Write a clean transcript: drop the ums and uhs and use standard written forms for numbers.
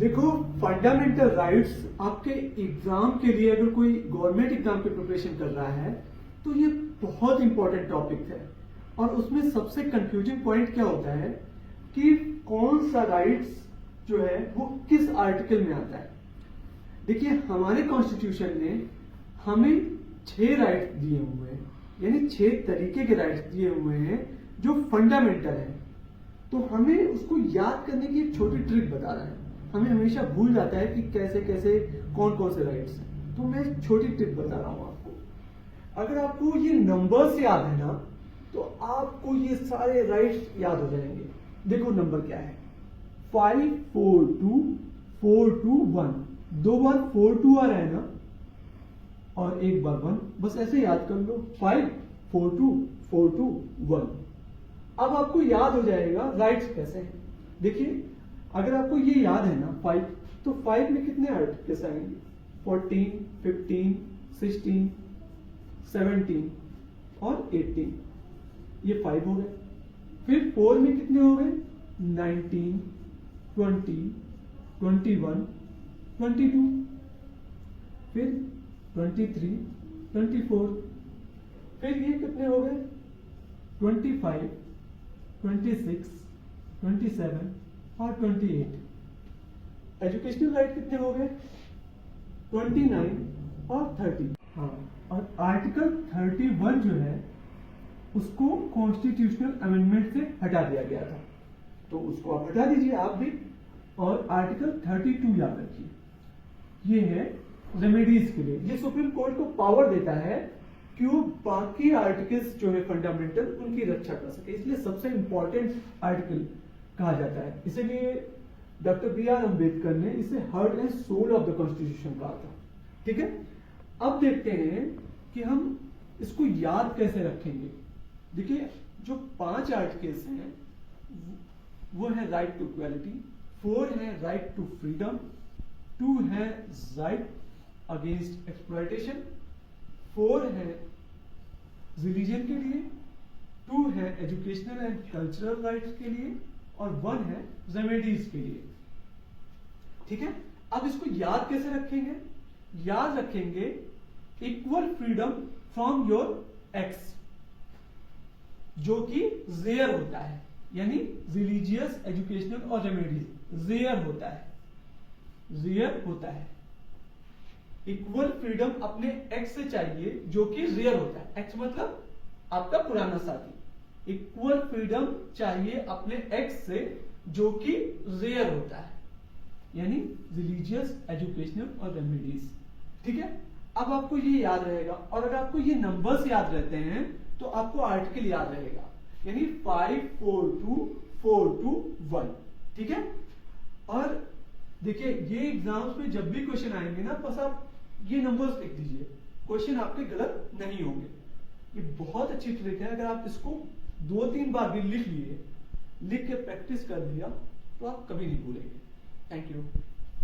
देखो, fundamental rights आपके exam के लिए, अगर कोई गवर्नमेंट एग्जाम की प्रिपरेशन कर रहा है तो ये बहुत इंपॉर्टेंट टॉपिक है। और उसमें सबसे कंफ्यूजिंग पॉइंट क्या होता है कि कौन सा राइट्स जो है वो किस आर्टिकल में आता है। देखिए, हमारे कॉन्स्टिट्यूशन ने हमें 6 राइट्स दिए हुए हैं, यानी 6 तरीके के राइट्स दिए हुए हैं जो फंडामेंटल है। तो हमें उसको याद करने की एक छोटी ट्रिक बता रहा है। हमें हमेशा भूल जाता है कि कैसे कैसे कौन कौन से राइट्स हैं। तो मैं एक छोटी ट्रिक बता रहा हूं आपको। अगर आपको ये नंबर्स याद है ना, तो आपको ये सारे राइट्स याद हो जाएंगे। देखो नंबर क्या है, 5 4 2 4 2 1। 2 बार 4 2 आ रहा है ना, और 1 बार 1, बस ऐसे याद कर लो, 5 4 2 4 2 1। अब आपको याद हो जाएगा राइट्स कैसे हैं। देखिए, अगर आपको ये याद है ना 5, तो 5 में कितने आर्टिकल्स आएंगे, 14 15 16 17 और 18। ये 5 हो गए। फिर 4 में कितने हो गए, 19 20 21 22। फिर 23 24। फिर ये कितने हो गए, 25 26 27 और 28। एजुकेशनल राइट कितने हो गए, 29 और 30। हाँ, और आर्टिकल 31 जो है उसको कॉन्स्टिट्यूशनल अमेंडमेंट से हटा दिया गया था, तो उसको आप हटा दीजिए आप भी। और आर्टिकल 32 याद रखिए, ये है रेमेडीज के लिए। ये सुप्रीम कोर्ट को पावर देता है कि वो बाकी आर्टिकल्स जो है फंडामेंटल, उनकी रक्षा कर सके। इसलिए सबसे इंपॉर्टेंट आर्टिकल कहा जाता है। इसीलिए डॉक्टर B.R. अम्बेडकर ने इसे heart and soul of the constitution कहा था। ठीक है, अब देखते हैं कि हम इसको याद कैसे रखेंगे। देखिए, जो 5 आर्टिकल्स हैं वो है राइट टू इक्वालिटी, 4 है राइट टू फ्रीडम, 2 है राइट अगेंस्ट एक्सप्लॉयटेशन, 4 है रिलीजन के लिए, 2 है एजुकेशनल एंड कल्चरल राइट्स के लिए, और 1 है रेमेडीज के लिए। ठीक है, अब इसको याद कैसे रखेंगे। याद रखेंगे equal freedom from your x, जो कि रेयर होता है, यानी रिलीजियस, एजुकेशनल और रेमेडीज रेयर होता है, रेयर होता है। इक्वल फ्रीडम अपने एक्स से चाहिए जो कि रेयर होता है। एक्स मतलब आपका पुराना साथी। इक्वल फ्रीडम चाहिए अपने एक्स से जो कि रेयर होता है, यानी रिलीजियस, एजुकेशनल और रेमेडीज। ठीक है, अब आपको ये याद रहेगा। और अगर आपको ये नंबर्स याद रहते हैं तो आपको आर्टिकल याद रहेगा, यानी 5 4 2 4 2 1। ठीक है, और देखिए, ये एग्जाम्स में जब भी क्वेश्चन आएंगे ना, बस आप ये नंबर्स लिख दीजिए, क्वेश्चन आपके गलत नहीं होंगे। ये बहुत अच्छी ट्रिक है। अगर आप इसको 2-3 बार भी लिख लिए, लिख के प्रैक्टिस कर लिया, तो आप कभी नहीं भूलेंगे। Thank you.